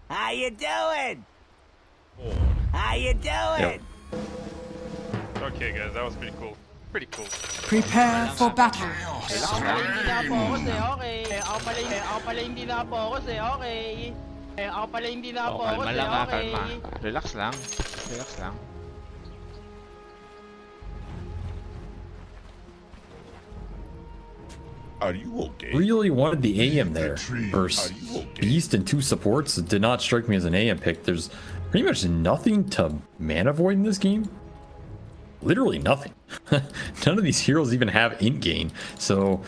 How you doing? Oh. How you doing? Yep. Okay, guys, that was pretty cool. Pretty cool. Prepare for battle. Kalma. Relax lang. Relax lang. Are you okay? Really wanted the AM there versus Beast and 2 supports. It did not strike me as an AM pick. There's pretty much nothing to mana void in this game. Literally nothing. None of these heroes even have int gain. So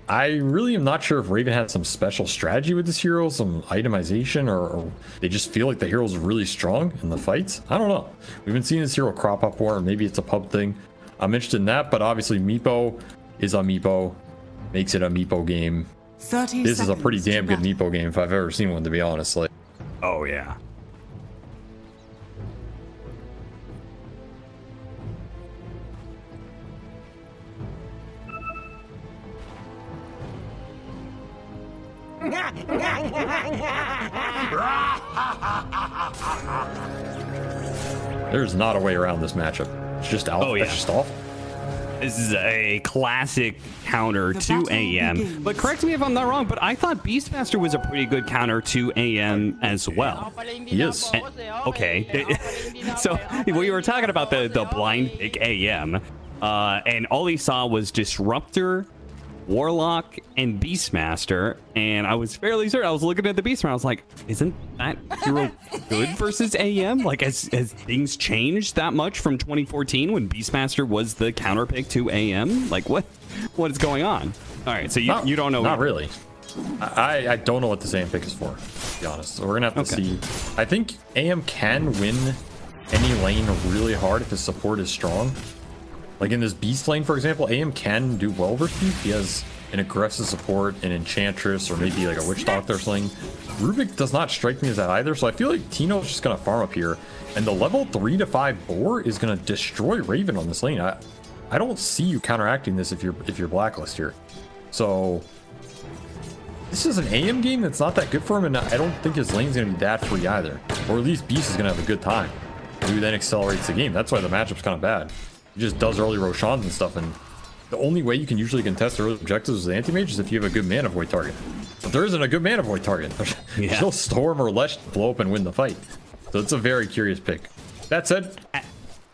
I really am not sure if Raven had some special strategy with this hero, some itemization, or they just feel like the hero's really strong in the fights. I don't know. We've been seeing this hero crop up more, or maybe it's a pub thing. I'm interested in that, but obviously Meepo is a Meepo. Makes it a Meepo game. This is a pretty damn good Meepo game if I've ever seen one, to be honest. Like, oh yeah. There's not a way around this matchup. It's just out. Oh, yeah. It's just off. This is a classic counter to AM. But correct me if I'm not wrong, but I thought Beastmaster was a pretty good counter to AM as well. He is. Okay. So we were talking about the blind pick AM, and all he saw was Disruptor, Warlock, and Beastmaster, and I was fairly certain. I was looking at the Beastmaster, I was like, isn't that hero good versus AM? Like, has things changed that much from 2014 when Beastmaster was the counter pick to AM? Like, what is going on? All right, so you don't know. Not really. I don't know what the AM pick is for, to be honest. So we're gonna have to see. I think AM can win any lane really hard if his support is strong. Like in this Beast lane, for example, AM can do well versus Beast. He has an aggressive support, an Enchantress, or maybe like a Witch Doctor or something. Rubik does not strike me as that either, so I feel like Tino's just going to farm up here. And the level 3 to 5 boar is going to destroy Raven on this lane. I don't see you counteracting this if you're Blacklist here. So this is an AM game that's not that good for him, and I don't think his lane's going to be that free either. Or at least Beast is going to have a good time. Who then accelerates the game. That's why the matchup's kind of bad. He just does early Roshans and stuff, and the only way you can usually contest early objectives with Anti-Mage is if you have a good mana void target. But there isn't a good mana void target. She'll Storm or Lesh blow up and win the fight. So it's a very curious pick. That said,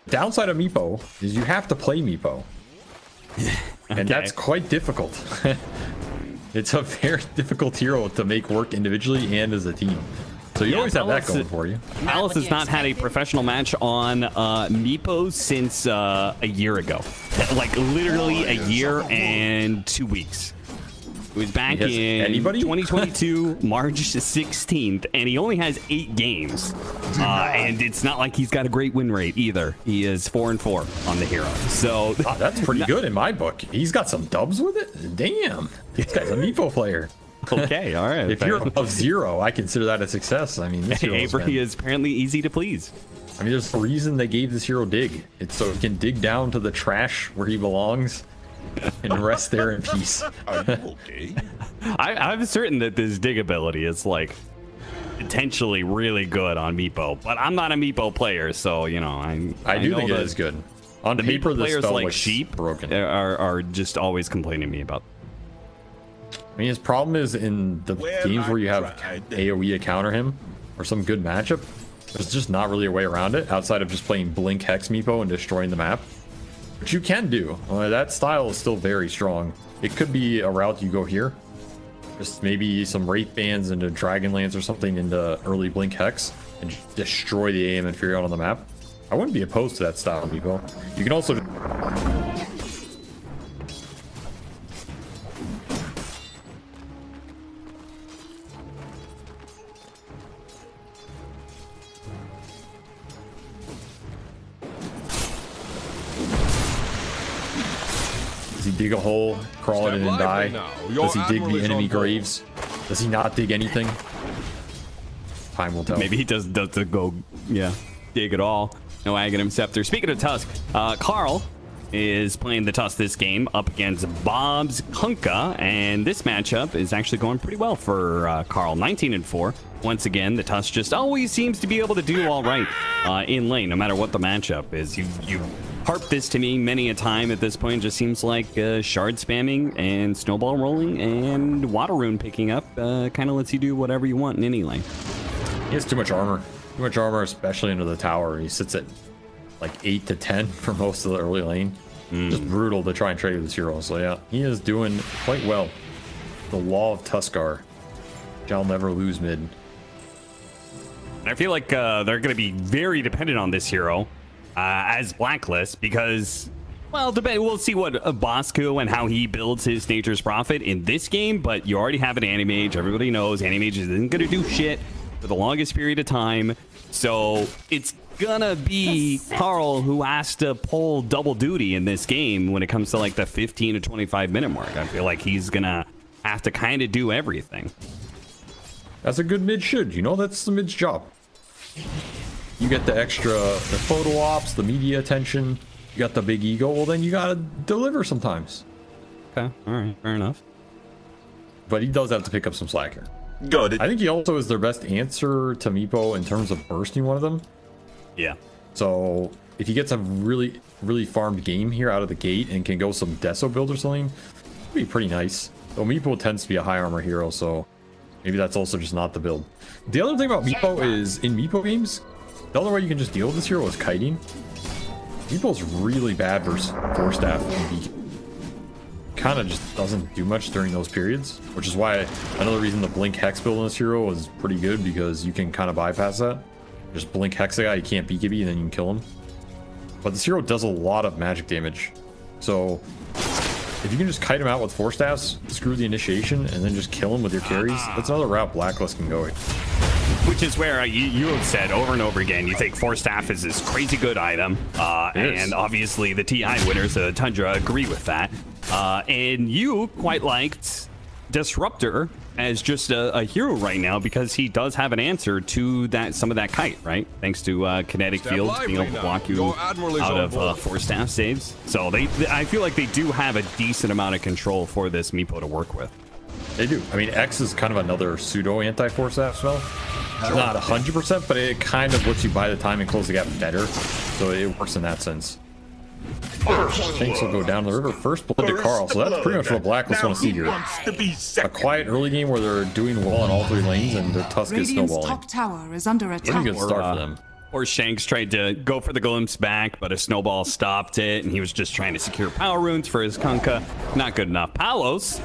downside of Meepo is you have to play Meepo. And that's quite difficult. It's a very difficult hero to make work individually and as a team. So you always have that going for you. Alice has not had a professional match on Meepo since a year ago. Like literally a year and 2 weeks. It was back in 2022, March 16th, and he only has 8 games. And it's not like he's got a great win rate either. He is 4-4 on the hero. So that's pretty good in my book. He's got some dubs with it. Damn, this guy's a Meepo player. Okay, all right. If you're above 0, I consider that a success. I mean, this Avery is apparently easy to please. I mean, there's a reason they gave this hero dig. It's so he can dig down to the trash where he belongs and rest there in peace. Are you okay? I'm certain that this dig ability is like potentially really good on Meepo, but I'm not a Meepo player, so you know I do think it is good. On the paper, Meepo this players spell like looks Sheep broken. are just always complaining to me about. I mean, his problem is in the games where you have AoE to counter him or some good matchup, there's just not really a way around it outside of just playing Blink Hex Meepo and destroying the map. Which you can do. That style is still very strong. It could be a route you go here. Just maybe some Wraith Bands into Dragonlance or something into early Blink Hex and just destroy the AM Inferior on the map. I wouldn't be opposed to that style, Meepo. You can also... Does he dig a hole, crawl it in and die? Does he dig the enemy graves? Does he not dig anything? Time will tell. Maybe he does go, dig it all. No Aghanim Scepter. Speaking of Tusk, Carl is playing the Tusk this game up against Bob's Kunkka, and this matchup is actually going pretty well for Carl. 19-4. Once again, the Tusk just always seems to be able to do all right in lane, no matter what the matchup is. You harped this to me many a time at this point. It just seems like shard spamming and snowball rolling and water rune picking up kind of lets you do whatever you want in any lane. He has too much armor. Too much armor, especially into the tower. He sits at like 8 to 10 for most of the early lane. Just brutal to try and trade with this hero. So yeah, he is doing quite well. The law of Tuskar shall never lose mid. I feel like they're going to be very dependent on this hero as Blacklist because, well, we'll see what Bosku and how he builds his Nature's Prophet in this game, but you already have an Animage. Everybody knows Animage isn't going to do shit for the longest period of time. So it's gonna be Carl who has to pull double duty in this game when it comes to like the 15 to 25 minute mark. I feel like he's gonna have to kind of do everything. That's a good mid should, you know, that's the mid's job. You get the extra, the photo ops, the media attention, you got the big ego, well then you gotta deliver sometimes. Okay, all right, fair enough. But he does have to pick up some slack here. Got it. I think he also is their best answer to Meepo in terms of bursting one of them. Yeah. So if he gets a really, really farmed game here out of the gate and can go some Deso build or something, it'd be pretty nice. Though Meepo tends to be a high armor hero, so maybe that's also just not the build. The other thing about Meepo is in Meepo games, the only way you can just deal with this hero is kiting. Meepo's really bad versus Force Staff and Beacon. Kind of just doesn't do much during those periods, which is why another reason the Blink Hex build on this hero is pretty good, because you can kind of bypass that. Just Blink Hex a guy, you can't BKB, and then you can kill him. But this hero does a lot of magic damage, so if you can just kite him out with Force Staffs, screw the initiation, and then just kill him with your carries, that's another route Blacklist can go. Which is where you have said over and over again, you think Force Staff is this crazy good item, and obviously the TI winners, Tundra, agree with that. And you quite liked Disruptor as just a hero right now because he does have an answer to that, some of that kite, right? Thanks to kinetic fields being able to block you out of Force Staff saves. So I feel like they do have a decent amount of control for this Meepo to work with. They do. I mean, X is kind of another pseudo anti-Force Staff spell. It's not 100%, but it kind of lets you buy the time and close the gap better. So it works in that sense. Shanks will go down the river. First blood to Carl. So that's pretty much what Blacklist want to see here. A quiet early game where they're doing well on all three lanes and their Tusk is snowballing. Top tower is under attack. Pretty good start for them. Or Shanks tried to go for the glimpse back, but a snowball stopped it, and he was just trying to secure power runes for his Kunkka. Not good enough. Palos,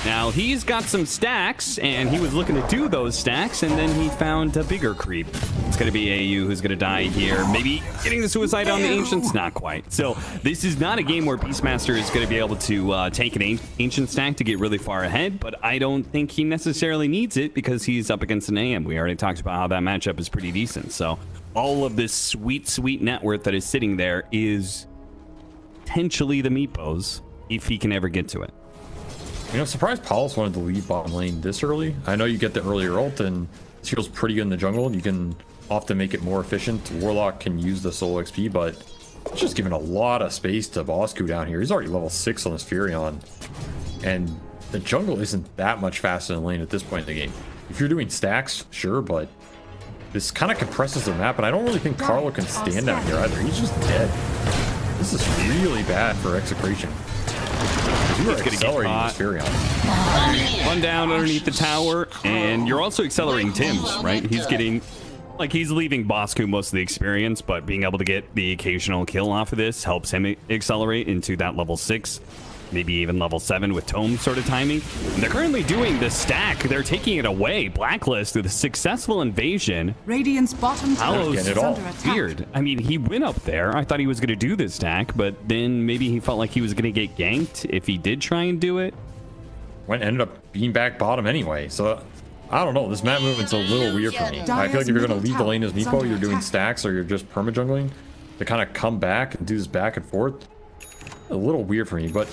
now he's got some stacks, and he was looking to do those stacks, and then he found a bigger creep. It's going to be AU who's going to die here. Maybe getting the suicide on the Ancients? Not quite. So this is not a game where Beastmaster is going to be able to take an Ancient stack to get really far ahead, but I don't think he necessarily needs it because he's up against an AM. We already talked about how that matchup is pretty decent. So all of this sweet, sweet net worth that is sitting there is potentially the Meepos if he can ever get to it. You know, I'm surprised Paulus wanted to leave bottom lane this early. I know you get the earlier ult, and this hero's pretty good in the jungle. You can often make it more efficient. Warlock can use the solo XP, but it's just giving a lot of space to Bosku down here. He's already level 6 on this Furion, and the jungle isn't that much faster than lane at this point in the game. If you're doing stacks, sure, but this kind of compresses the map, and I don't really think Carlo can stand down here either. He's just dead. This is really bad for Execration. You are accelerating this Furion. One down underneath the tower, and you're also accelerating Tim's, right? He's getting, like, he's leaving Bosku most of the experience, but being able to get the occasional kill off of this helps him accelerate into that level 6, maybe even level 7 with Tome sort of timing. And they're currently doing the stack. They're taking it away. Blacklist with a successful invasion. Radiant's bottom tower is under attack. Weird. I mean, he went up there. I thought he was going to do this stack, but then maybe he felt like he was going to get ganked if he did try and do it. Ended up being back bottom anyway, so I don't know. This map movement's a little weird for me. I feel like if you're going to leave the lane as Meepo, you're doing stacks or you're just perma-jungling, to kind of come back and do this back and forth. A little weird for me, but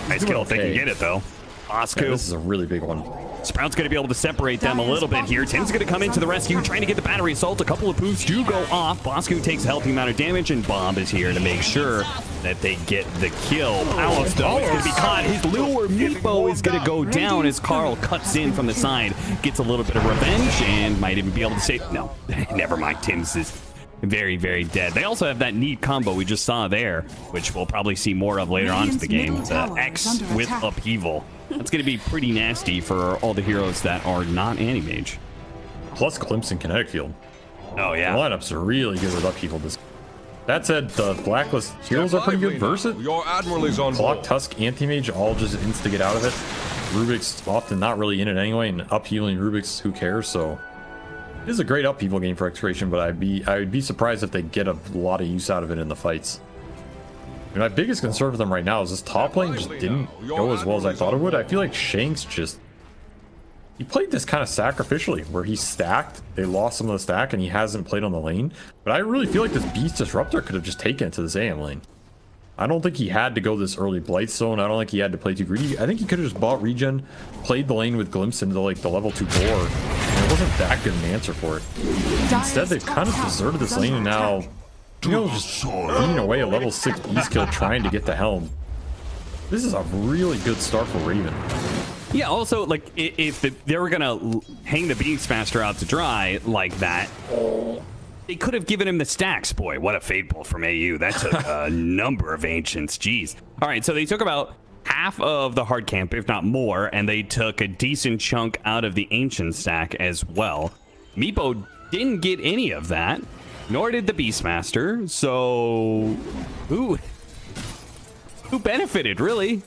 nice kill if they can get it though. Bosku. Yeah, this is a really big one. Sprout's going to be able to separate them a little bit here. Tim's going to come into the rescue, trying to get the battery assault. A couple of poofs do go off. Bosku takes a healthy amount of damage, and Bob is here to make sure that they get the kill. Palos, though, is going to be caught. His lure, Meepo, is going to go down as Carl cuts in from the side, gets a little bit of revenge, and might even be able to save... No, never mind. Tim's is very, very dead. They also have that neat combo we just saw there, which we'll probably see more of later on in the game. The X with Upheaval. That's going to be pretty nasty for all the heroes that are not anti-mage. Plus Glimpse and Kinetic Field. Oh, yeah. The lineups are really good with Upheaval. That said, the Blacklist heroes are pretty good versus it. Your Admiral is on Clock, board. Tusk, Anti-Mage all just insta get out of it. Rubik's often not really in it anyway, and Uphealing Rubik's, who cares? So it is a great Upheaval game for Execration, but I would be surprised if they get a lot of use out of it in the fights. And my biggest concern for them right now is this top lane just didn't go as well as I thought it would. I feel like Shanks just... He played this kind of sacrificially, where he stacked, they lost some of the stack, and he hasn't played on the lane. But I really feel like this Beast Disruptor could have just taken it to this AM lane. I don't think he had to go this early Blight Zone. I don't think he had to play too greedy. I think he could have just bought regen, played the lane with Glimpse into like the level 2 core, and it wasn't that good an answer for it. Instead, they've kind of deserted this lane, and now... You know, just beating away a level 6 beast kill trying to get the helm. This is a really good start for Raven. Yeah, also, like, if they were gonna hang the Beastmaster out to dry like that, they could have given him the stacks. Boy, what a fade pull from AU. That took a number of Ancients. Jeez. All right, so they took about half of the hard camp, if not more, and they took a decent chunk out of the Ancient stack as well. Meepo didn't get any of that. Nor did the Beastmaster, so who benefited, really?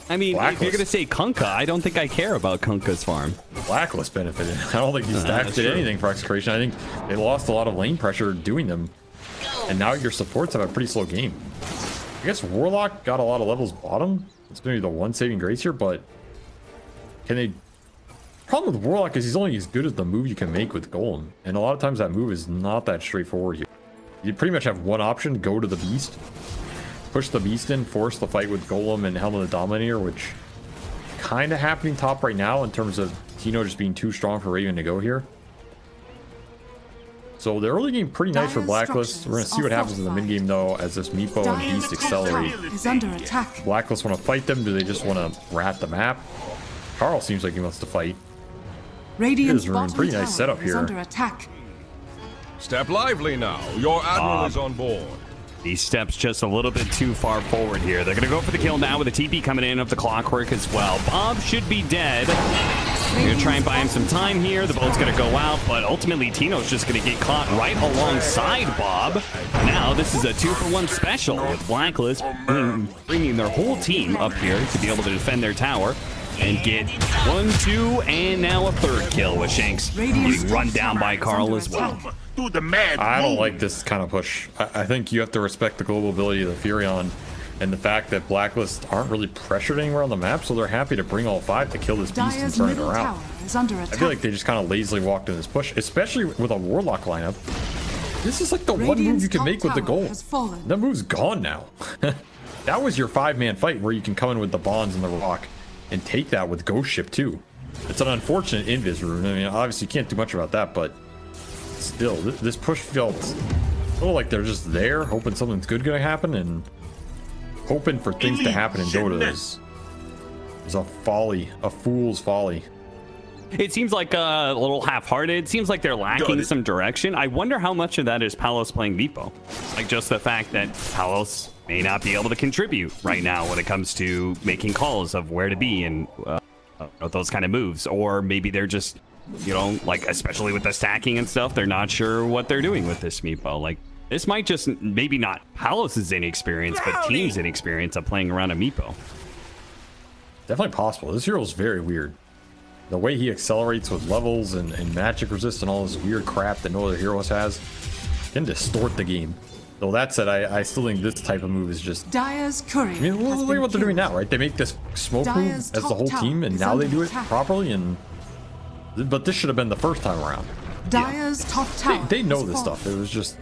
I mean, Blacklist. if you're going to say Kunkka, I don't think I care about Kunkka's farm. Blacklist benefited. I don't think these stacks did anything for Execration. I think they lost a lot of lane pressure doing them, and now your supports have a pretty slow game. I guess Warlock got a lot of levels bottom. It's maybe the one saving grace here, but can they... Problem with Warlock is he's only as good as the move you can make with Golem, and a lot of times that move is not that straightforward here. You pretty much have one option: go to the Beast, push the Beast in, force the fight with Golem and Helm of the Dominator, which kind of happening top right now in terms of Tino just being too strong for Raven to go here. So the early game pretty nice for Blacklist. We're gonna see what happens in the mid game though as this Meepo and Beast accelerate. Is under attack. Blacklist want to fight them? Do they just want to rat the map? Carl seems like he wants to fight. Radiant's pretty nice setup here. Under attack. Step lively now. Your Admiral is on board. He steps just a little bit too far forward here. They're going to go for the kill now with the TP coming in of the Clockwork as well. Bob should be dead. They're going to try and buy him some time here. The boat's going to go out, but ultimately Tino's just going to get caught right alongside Bob. Now this is a 2-for-1 special with Blacklist bringing their whole team up here to be able to defend their tower. And get 1, 2, and now a third kill with Shanks getting run down by Carl as well. I don't like this kind of push. I think you have to respect the global ability of the Furion and the fact that Blacklist aren't really pressured anywhere on the map, so they're happy to bring all 5 to kill this beast and turn it around. I feel like they just kind of lazily walked in this push, especially with a Warlock lineup. This is like the one move you can make with the goal. That move's gone now. That was your 5-man fight where you can come in with the Bonds and the Rock and take that with Ghost Ship too. It's an unfortunate invis rune. I mean, obviously you can't do much about that, but still, this push felt a little like they're just there, hoping something's good gonna happen, and hoping for things to happen in Dota is a folly, a fool's folly. It seems like a little half-hearted. It seems like they're lacking some direction. I wonder how much of that is Palos playing Meepo. Like just the fact that Palos may not be able to contribute right now when it comes to making calls of where to be and those kind of moves. Or maybe they're just, you know, like especially with the stacking and stuff, they're not sure what they're doing with this Meepo. Like this might just maybe not Palos' inexperience, but team's inexperience of playing around a Meepo. Definitely possible. This hero is very weird. The way he accelerates with levels and magic resist and all this weird crap that no other heroes has can distort the game. Though that said, I still think this type of move is just... Dire's courier. I mean, look at what they're doing now, right? They make this smoke move as the whole team, and now they do it properly. But this should have been the first time around. Dire's top tower. They know this stuff. It was just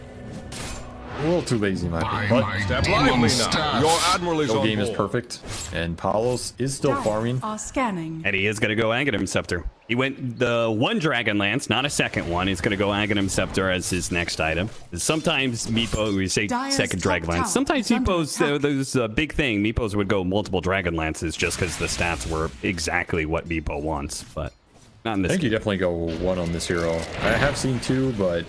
a little too lazy, in my opinion. But Step lively now. Your Admiral is on game is board. perfect, and Palos is still farming. Are scanning. And he is going to go Aghanim Scepter. He went the one Dragon Lance, not a second one. He's going to go Aghanim Scepter as his next item. Sometimes Meepo, we say second Dragon Lance. Sometimes Meepos, there's a big thing. Meepos would go multiple Dragon Lances just because the stats were exactly what Meepo wants, but not in this. I think you definitely go one on this hero. I have seen two, but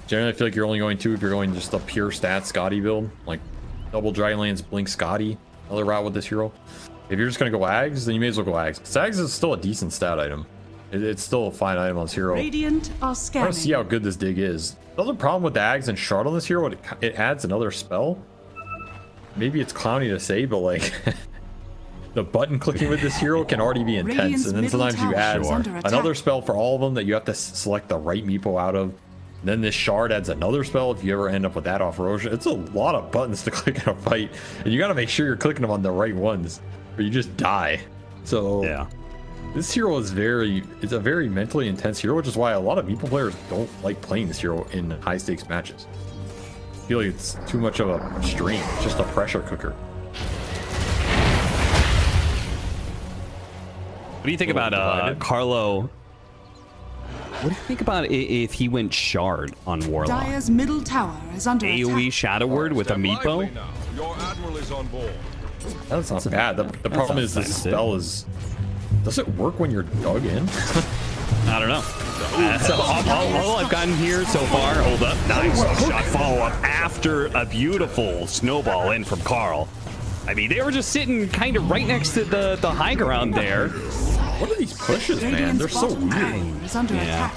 generally I feel like you're only going two if you're going just a pure stat Scotty build, like double Dragon Lance, Blink Scotty, another route with this hero. If you're just going to go Ags, then you may as well go Ags. Because Ags is still a decent stat item. It's still a fine item on this hero. Radiant are I scanning. want to see how good this dig is. The other problem with the Ags and Shard on this hero, it adds another spell. Maybe it's clowny to say, but like the button clicking with this hero can already be intense. Radiant's And then sometimes you add middle tower another spell for all of them that you have to select the right Meepo out of. Then this Shard adds another spell if you ever end up with that off Erosion. It's a lot of buttons to click in a fight. And you got to make sure you're clicking them on the right ones or you just die. So Yeah. this hero is it's a very mentally intense hero, which is why a lot of Meepo players don't like playing this hero in high stakes matches. I feel like it's too much of a strain. It's just a pressure cooker. What do you think about Carlo? What do you think about if he went Shard on Warlock? Dire's middle tower is under AoE attack. Shadow Word with a Step Meepo? lively now. Your admiral is on board. That's not bad. The problem is this spell is... Does it work when you're dug in? I don't know. All I've gotten here so far, hold up, nice shot follow-up after a beautiful snowball in from Carl. I mean, they were just sitting kind of right next to the high ground there. What are these pushes, man? They're so Bottom tower weird. is under Yeah. attack.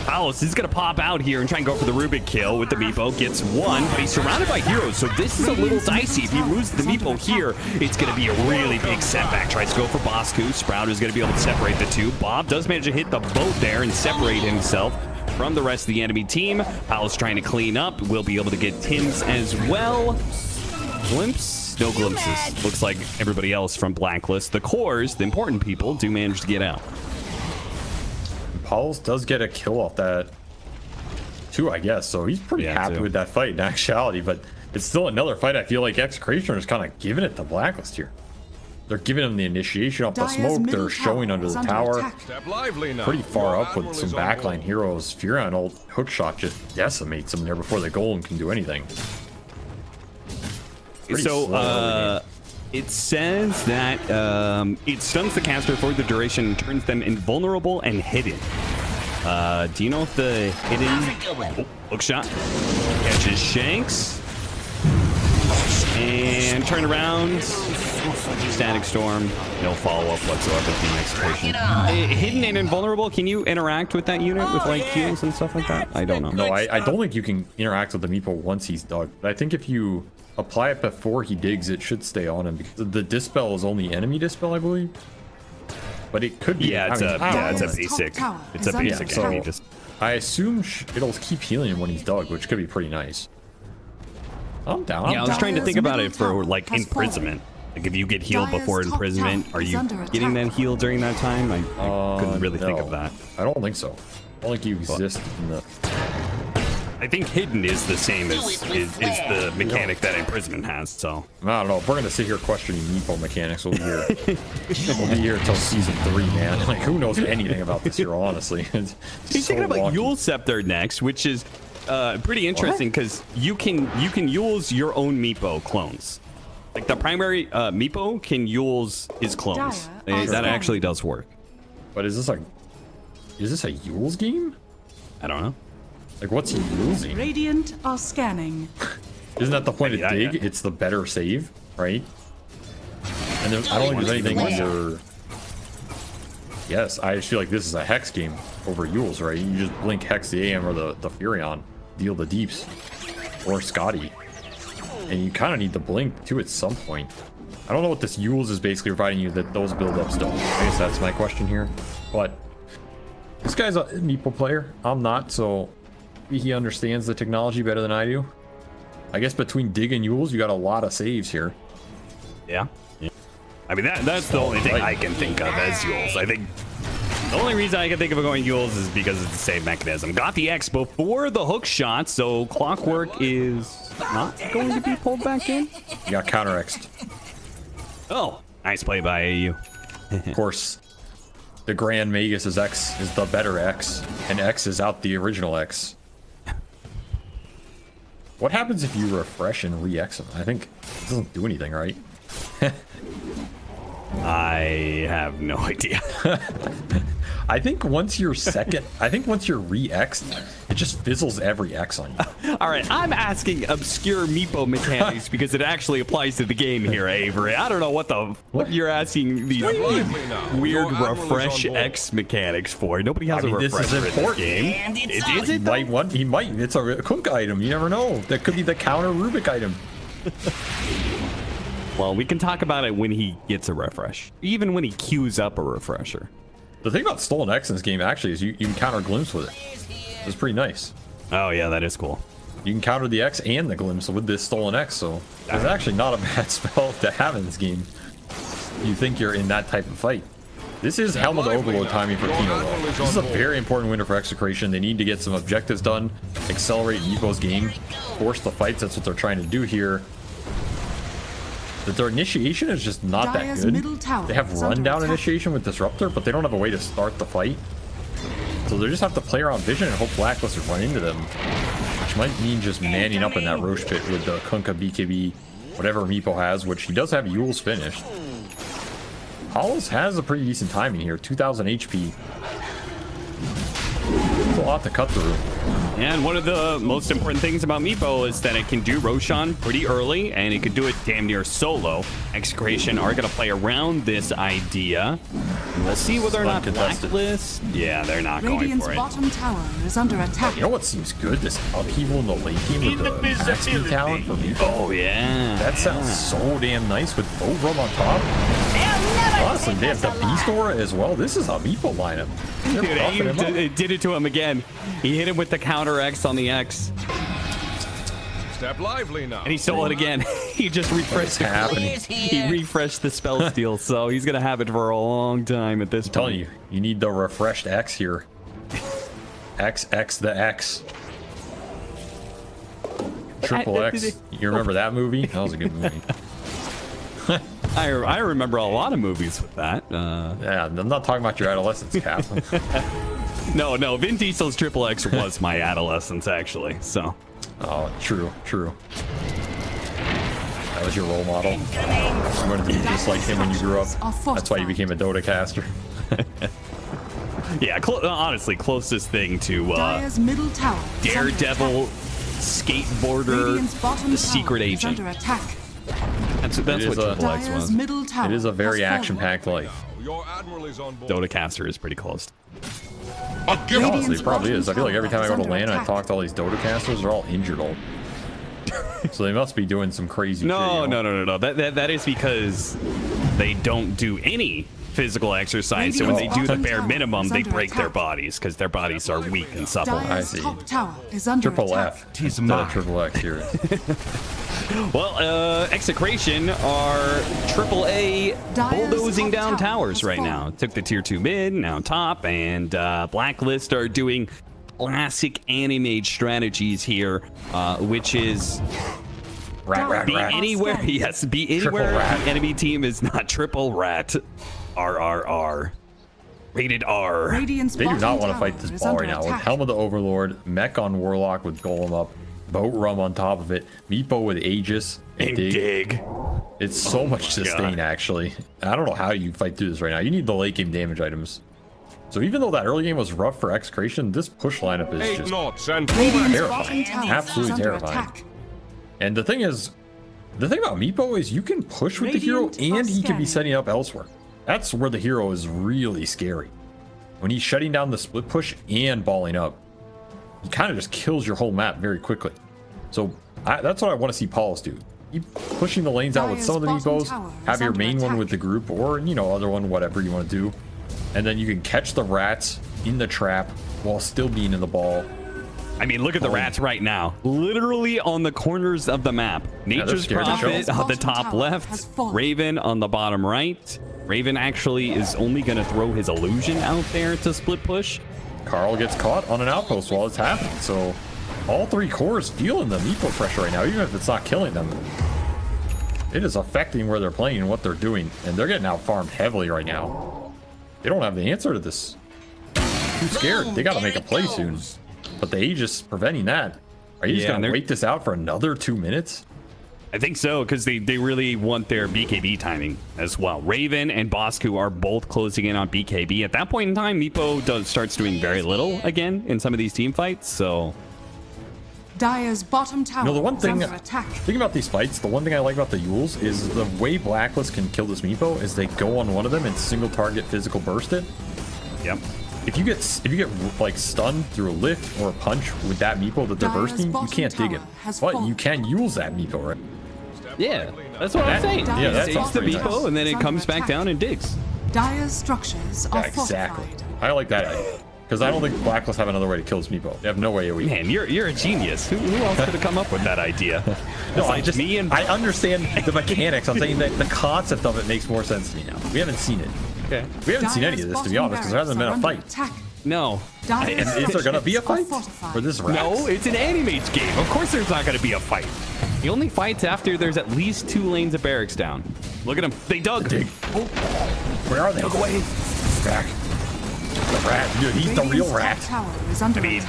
Alice is going to pop out here and try and go for the Rubik kill with the Meepo. Gets one, but he's surrounded by heroes, so this is a little dicey. If he loses the Meepo here, it's going to be a really big setback. Tries to go for Bosku. Sprout is going to be able to separate the two. Bob does manage to hit the boat there and separate himself from the rest of the enemy team. Powell's trying to clean up. Will be able to get Tim's as well. Glimpse? No glimpses. Looks like everybody else from Blacklist. The cores, the important people, do manage to get out. Pauls does get a kill off that too, I guess. So he's pretty happy with that fight in actuality, but it's still another fight. I feel like Execration is kind of giving it to Blacklist here. They're giving him the initiation off the Dire's smoke. middle They're showing tower under is the under tower. attack. Step lively now. Pretty far Your up with admiral some is on backline board. heroes. Furion old hookshot just decimates them there before the golem can do anything. Pretty slow. It says that it stuns the caster for the duration and turns them invulnerable and hidden. Do you know if the hidden hook shot catches Shanks and turn around? Static Storm, no follow-up whatsoever from Execration. Hidden and invulnerable, can you interact with that unit with like heals and stuff like that? I don't know. No, I don't think you can interact with the Meepo once he's dug. But I think if you apply it before he digs, it should stay on him because the dispel is only enemy dispel, I believe. But it could be. Yeah, it's a Dire's basic. top tower It's is a under basic attack. enemy. Just I assume it'll keep healing him when he's dug, which could be pretty nice. I'm down. yeah, I was I'm trying to Dire's think about middle it for tower like has imprisonment. Like if you get healed Dire's before top imprisonment, tower are is you under getting that attack. heal during that time? I couldn't really think of No. that. I don't think so. I don't think you exist in the. I think hidden is the same as is the mechanic that imprisonment has. So I don't know. If we're gonna sit here questioning Meepo mechanics, we'll be here. We'll be here until season 3, man. Like who knows anything about this hero, honestly? It's he's so thinking about wonky. Yule Scepter next, which is pretty interesting because you can use your own Meepo clones. Like the primary Meepo can use his clones. Dire are That scanning. actually does work. But is this a Yule's game? I don't know. Like what's he using? Radiant are scanning. Isn't that the point of Yeah, dig? yeah. It's the better save, right? And I don't think there's anything under. Yes, I just feel like this is a Hex game over Yule's, right? You just blink Hex the AM or the Furion, deal the deeps, or Scotty. And you kind of need the blink too at some point. I don't know what this Yule's is basically providing you that those build-ups don't. I guess that's my question here. But this guy's a Meepo player. I'm not, so maybe he understands the technology better than I do. I guess between Dig and Yule's, you got a lot of saves here. Yeah. I mean, that's the only thing I can think of as Yule's. I think the only reason I can think of going Yule's is because it's the same mechanism. Got the X before the hook shot, so Clockwork is not going to be pulled back in. You got counter-X'd. Oh, nice play by AU. Of course, the Grand Magus is X is the better X, and X is out the original X. What happens if you refresh and re-X them? I think it doesn't do anything, right? I have no idea. I think once you're once you're re-X'd, it just fizzles every X on you. All right, I'm asking obscure Meepo mechanics because it actually applies to the game here, Avery. I don't know what you're asking these weird refresh X mechanics for. Nobody has a refresher in this game. Is it? He might. It's a Kunk item. You never know. That could be the counter Rubik item. Well, we can talk about it when he gets a refresh. Even when he queues up a refresher. The thing about Stolen X in this game actually is you can counter Glimpse with it. It's pretty nice. Oh yeah, that is cool. You can counter the X and the Glimpse with this Stolen X, so it's actually not a bad spell to have in this game. You think you're in that type of fight. This is Helmet Overload timing for Kino. This is a very important winner for Execration. They need to get some objectives done, accelerate Meepo's game, force the fights. That's what they're trying to do here. That their initiation is just not that good. They have rundown initiation with Disruptor, but they don't have a way to start the fight. So they just have to play around vision and hope Blacklist will run into them. Which might mean just manning up in that Roche pit with the Kunkka BKB, whatever Meepo has, which he does have Yule's finished. Hollis has a pretty decent timing here, 2000 HP. That's a lot to cut through. And one of the most important things about Meepo is that it can do Roshan pretty early, and it can do it damn near solo. Execration are going to play around this idea. We'll see whether or not Blacklist... Yeah, they're not going for it. Bottom tower is under attack. You know what seems good? This upheaval in the late game with the XP talent for Meepo. Oh, yeah. That sounds so damn nice with both Rum on top. Honestly, they have the Beast Aura as well. This is a Meepo lineup. Dude, it did it to him again. He hit him with the counter X on the X. Step lively now. And he stole it again. He just refreshed He refreshed the spell steal, so he's gonna have it for a long time at this point. I'm telling you, you need the refreshed X here. XX the X. Triple X. You remember that movie? That was a good movie. I remember a lot of movies with that. Yeah, I'm not talking about your adolescence, Cap. No, Vin Diesel's Triple X was my adolescence, actually, so. Oh, true. That was your role model. You wanted to be just like him when you grew up. That's why you became a Dota caster. Yeah, honestly, closest thing to Daredevil, skateboarder, the secret agent. That's what Triple X was. It is a very action-packed life. Dota caster is pretty close. Honestly, it probably is. I feel like every time I go to LAN and I talk to all these Dota casters, they're all injured old. So they must be doing some crazy shit. No. That is because they don't do any physical exercise. So when they do the bare minimum, they break their bodies because their bodies are weak and supple. I see. Triple F. Not Triple X here. Well, Execration are AAA bulldozing down towers right now. Took the tier 2 mid, now top, and Blacklist are doing classic anime strategies here, which is be anywhere. Yes, be anywhere. The enemy team is not triple rat. RRR. Rated R. They do not want to fight this ball right now. With Helm of the Overlord, Mech on Warlock with Golem up, Boat Rum on top of it, Meepo with Aegis, and Dig. It's so much sustain, actually. I don't know how you fight through this right now. You need the late game damage items. So even though that early game was rough for Execration, this push lineup is just terrifying. Absolutely terrifying. And the thing about Meepo is you can push with the hero and he can be setting up elsewhere. That's where the hero is really scary. When he's shutting down the split push and balling up, he kind of just kills your whole map very quickly. So that's what I want to see Paulus do. Keep pushing the lanes out with some of the Meepos, have your main one with the group, or, you know, other one, whatever you want to do. And then you can catch the rats in the trap while still being in the ball. I mean, look at the rats right now. Literally on the corners of the map. Nature's Prophet on the top left. Raven on the bottom right. Raven actually is only going to throw his illusion out there to split push. Carl gets caught on an outpost while it's happening. So all three cores feeling the Meepo pressure right now, even if it's not killing them. It is affecting where they're playing and what they're doing. And they're getting out farmed heavily right now. They don't have the answer to this. Too scared. They got to make a play soon. But the Aegis preventing that. Are you just going to wait this out for another 2 minutes? I think so, because they really want their BKB timing as well. Raven and Bosku are both closing in on BKB. At that point in time, Meepo starts doing very little again in some of these team fights, so... Dire's bottom tower No, the one thing, is under attack. thinking about these fights, the one thing I like about the Yules is the way Blacklist can kill this Meepo is they go on one of them and single target physical burst it. Yep. If you get like stunned through a lift or a punch with that Meepo that they're bursting, you can't dig it. But you can Yules that Meepo, right? Yeah, that's what I'm saying. Yeah, that's it's the Meepo, and then it comes back down and digs. Dire's structures are Exactly. fortified. I like that idea. Because I don't think Blacklist have another way to kill this Meepo. They have no way. Man, you're a genius. Who else could have come up with that idea? No, I understand the mechanics. I'm saying that the concept of it makes more sense to me now. We haven't seen it. Okay. We haven't seen any of this, to be honest, because there hasn't been a fight. No. And is there gonna be a fight? Or this rats? No, it's an Animage game. Of course there's not gonna be a fight. The only fight's after there's at least 2 lanes of barracks down. Look at them. They dug. Dig. Oh. Where are they? Dug away. Back. The rat. Dude, he's the real rat. I mean,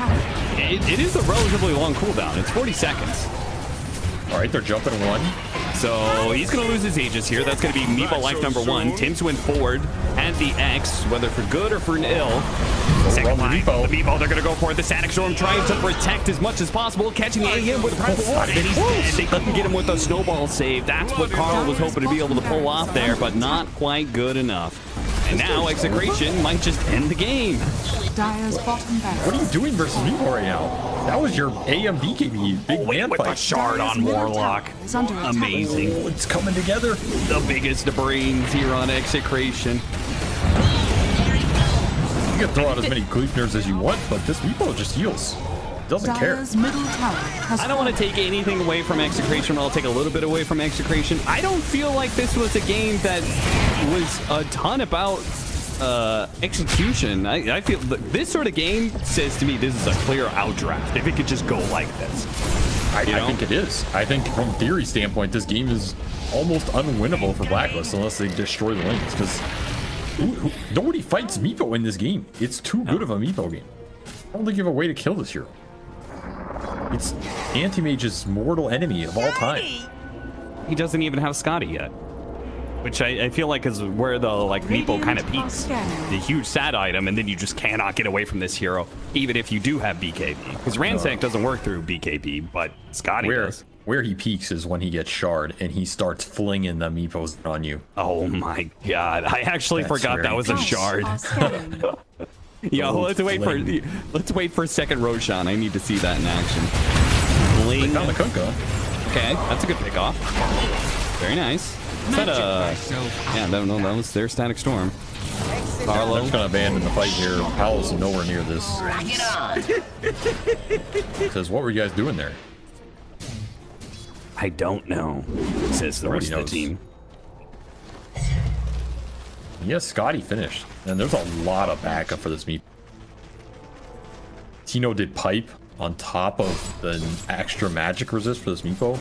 it is a relatively long cooldown. It's 40 seconds. All right, they're jumping 1. So he's going to lose his Aegis here. That's going to be Meepo life number 1. Tim's went forward, had the X, whether for good or for an ill. Second line, the Meepo, they're going to go for it. The Static Storm trying to protect as much as possible, catching the AM with a Primal War, and he's dead. They couldn't get him with a snowball save. That's what Carl was hoping to be able to pull off there, but not quite good enough. And now Execration might just end the game. Dire's bottom barracks. What are you doing versus Meepo right now? That was your AM BKB big man with fight. the shard on Warlock. Amazing. Oh, it's coming together. The biggest of brains here on Execration. You can throw out as many Gleipnirs as you want, but this Meepo just heals. Doesn't care. Middle tower has I don't want to take anything away from Execration, but I'll take a little bit away from Execration. I don't feel like this was a game that was a ton about execution. I feel this sort of game says to me this is a clear outdraft. If it could just go like this. I think it is. I think from theory standpoint, this game is almost unwinnable for Blacklist unless they destroy the lanes, because nobody fights Meepo in this game. It's too good of a Meepo game. I don't think you have a way to kill this hero. It's Anti-Mage's mortal enemy of all time. He doesn't even have Scotty yet, which I feel like is where the Meepo kind of peaks. The huge sad item, and then you just cannot get away from this hero, even if you do have BKB. Because Ransack doesn't work through BKB, but Scotty does. Where he peaks is when he gets shard and he starts flinging the Meepos on you. Oh my god! I actually forgot that was a shard. Yo, let's wait for second Roshan. I need to see that in action. Bling. On the Kunkka. Okay, that's a good pickoff. Very nice. Is that yeah, that was their Static Storm. Carlo. I'm just gonna abandon the fight here. Paolo's nowhere near this. Says, what were you guys doing there? I don't know, says the rest of the team. Yes, Scotty finished. And there's a lot of backup for this meet. Tino did pipe on top of the extra magic resist for this Meepo.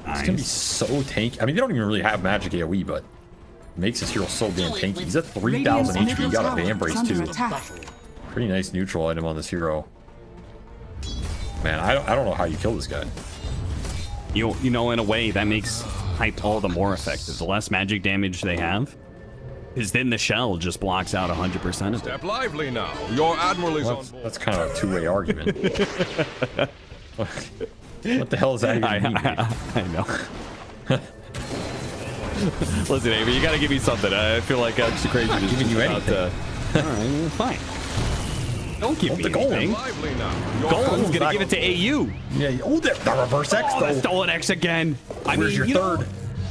Nice. It's gonna be so tanky. I mean, they don't even really have magic AoE, but it makes this hero so damn tanky. He's at 3,000 HP. He got a Van Brace too. Pretty nice neutral item on this hero. Man, I don't know how you kill this guy. You know, in a way, that makes hype all the more effective. The less magic damage they have, is then the shell just blocks out 100% of it. Step lively now. Your admiral is on board. That's kind of a two-way argument. What the hell is that even mean? I know. Listen, Amy, you gotta give me something. I feel like I'm just crazy. I'm not giving you anything. All right, fine. Don't give me anything. Golem's gonna give it to AU. Yeah. Oh, the reverse X though. The stolen X again. I Where's mean, your third?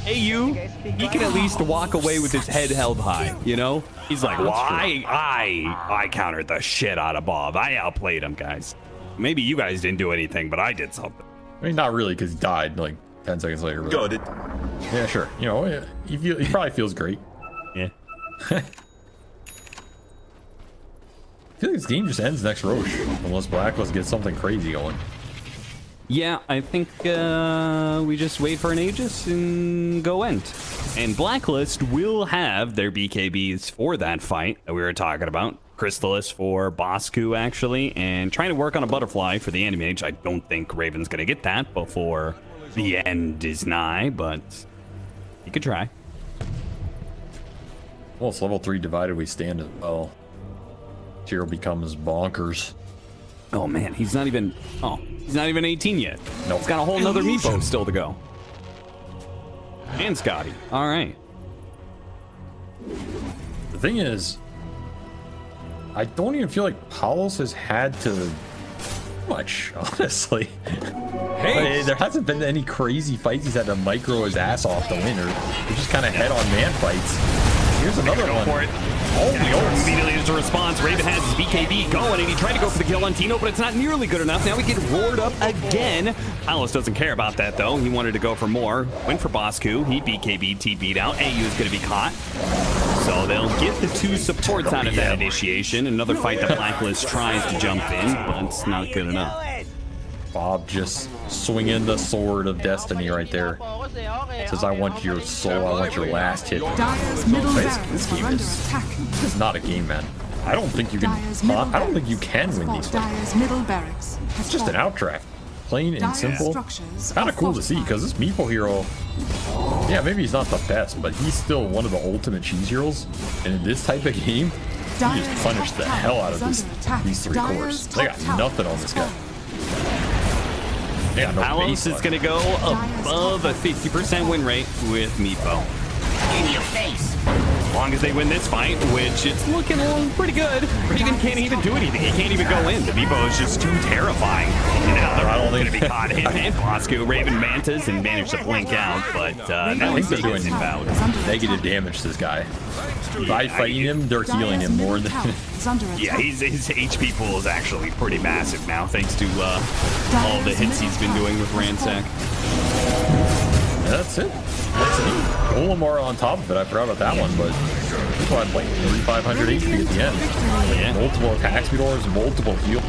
AU, he can at least walk away with his head held high, you know? He's like, well, I countered the shit out of Bob. I outplayed him, guys. Maybe you guys didn't do anything, but I did something. I mean, not really, because he died like 10 seconds later. Good. Yeah, sure. You know, he probably feels great. Yeah. I feel like this game just ends next Roche, unless Blacklist gets something crazy going. Yeah, I think we just wait for an Aegis and go end. And Blacklist will have their BKBs for that fight that we were talking about. Crystallis for Bosku, actually, and trying to work on a Butterfly for the Anti-Mage. I don't think Raven's going to get that before the end is nigh, but he could try. Well, it's level 3 divided we stand as well. Tiro becomes bonkers. Oh, man, he's not even 18 yet. Nope. He's got a whole nother Meepo still to go. And Scotty. All right. The thing is, I don't even feel like Palos has had to much, honestly. Hey, there hasn't been any crazy fights he's had to micro his ass off to win, or just kind of head-on man fights. Here's another one. For it. Immediately as a response, Raven has his BKB going, and he tried to go for the kill on Tino, but it's not nearly good enough. Now we get roared up again. Palos doesn't care about that, though. He wanted to go for more. Went for Bosku. He BKB'd, TP'd out. AU is going to be caught. So they'll get the 2 supports out of that initiation. Another fight that Blacklist tries to jump in, but it's not good enough. Bob just swinging the sword of destiny right there. Says, I want your soul, I want your last hit. Dire's middle barracks are under attack. This is not a game, man. I don't think you can. I don't think you can win these. Dire's middle barracks. It's just an out track, plain and simple. Kind of cool to see because this Meepo hero, yeah, maybe he's not the best, but he's still one of the ultimate cheese heroes. And in this type of game, he just punished the hell out of these 3 cores. They got nothing on this guy. Yeah, no Palos is going to go above a 50% win rate with Meepo. In your face. As long as they win this fight, which it's looking pretty good, Raven can't even do anything. He can't even go in. The Meepo is just too terrifying. And now they're all going to be caught. Him and Bosku, Raven Mantas, and managed to blink out, but now he's doing inbound. Negative damage to this guy. By fighting him, they're healing him more than... Yeah, his HP pool is actually pretty massive now, thanks to all the hits he's been doing with Ransack. That's it. That's it. Olimar on top of it. I forgot about that one, but this one like 3,500 HP at the end. Yeah. Multiple attack speed ores, multiple heal.